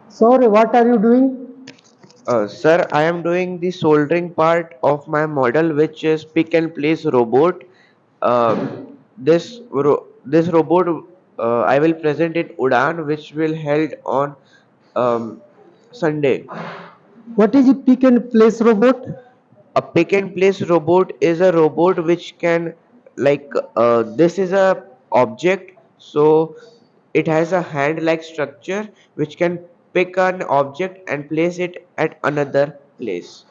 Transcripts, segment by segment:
Sorry, what are you doing? Sir, I am doing the soldering part of my model, which is pick and place robot. This robot I will present in Udaan, which will held on um, Sunday. What is a pick and place robot? A pick and place robot is a robot which can like this is a object, so it has a hand like structure which can pick an object and place it at another place.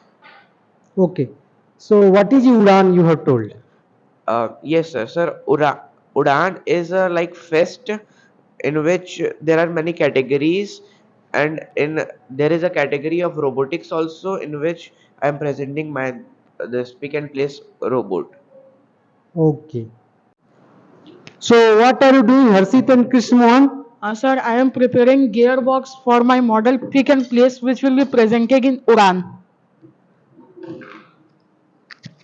Okay. So what is Udaan you have told? Yes, sir. Sir, Udaan is a like fest in which there are many categories, and in there is a category of robotics also in which I am presenting my this pick and place robot. Okay. So what are you doing, Harshit and Krishna Mohan? Sir, I am preparing gearbox for my model pick and place which will be presented in Udaan.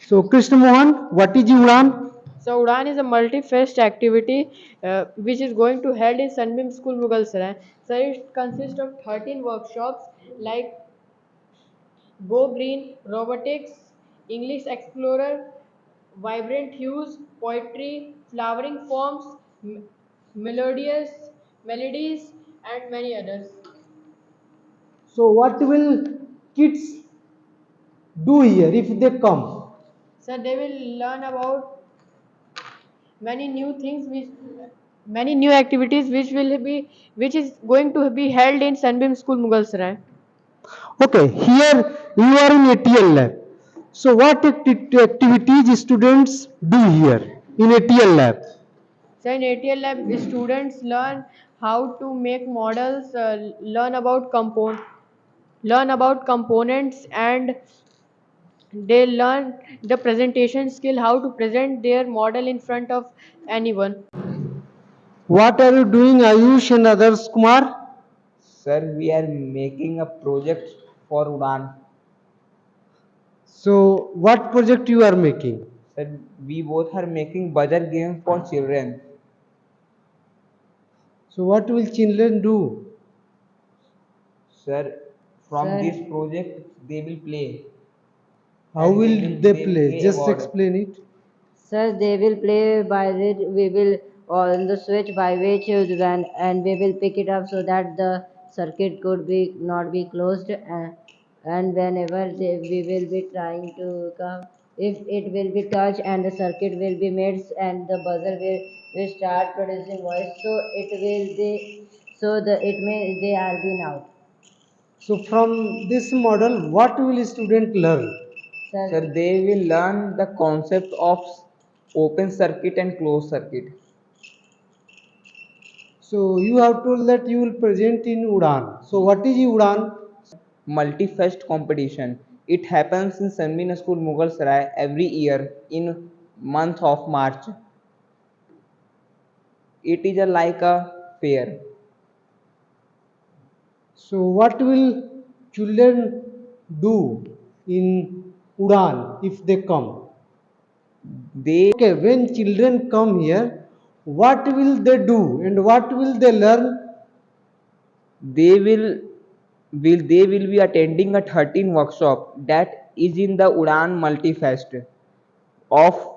So Krishna Mohan, what is Udaan? So Udaan is a multi-faced activity which is going to held in Sunbeam School, Mughalsarai. So it consists of 13 workshops like Go Green, Robotics, English Explorer, Vibrant Hues, Poetry, Flowering Forms, Melodious Melodies, and many others. So what will kids do here if they come? So they will learn about many new things which many new activities which is going to be held in Sunbeam School, Mughalsarai. Okay, here you are in ATL lab. So what activities students do here in ATL lab? So in ATL lab, students learn how to make models, learn about components, and they learn the presentation skill, how to present their model in front of anyone. What are you doing, Ayush and others, Kumar? Sir, we are making a project for Udaan. So what project you are making? Sir, we both are making buzzer games for children. So what will children do? Sir, from Sir, this project they will play How and will they they will play? play Just award. explain it. sir, they will play by it. We will on the switch by which when and we will pick it up so that the circuit could be not be closed. And whenever we will be trying to come, if it will be touched and the circuit will be made and the buzzer will start producing voice, so it will be so the it may they are being out. So from this model, what will student learn? Sir, Sir, they will learn the concept of open circuit and closed circuit. So you have told that you will present in Udaan. So what is Udaan? Multi-fest competition. It happens in Sunbeam School, Mughalsarai every year in month of March. It is a, like a fair. So what will children do in Udaan if they come? They Okay, when children come here, what will they do and what will they learn? they will be attending a 13 workshop that is in the Udaan Multifest. Of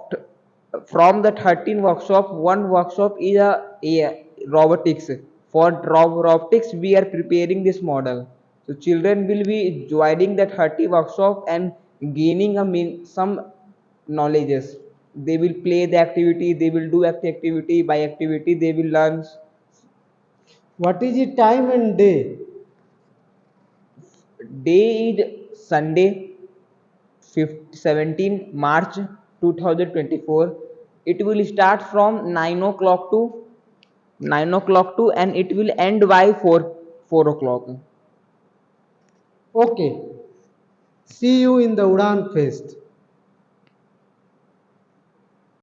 from the 13 workshop, one workshop is a robotics. For robotics, we are preparing this model. So children will be joining the 30 workshop and gaining some knowledges. They will play the activity, they will do activity by activity, they will learn. What is the time and day? Day is Sunday, 17 March 2024. It will start from 9 o'clock to and it will end by 4 o'clock. Okay, see you in the Udaan Fest.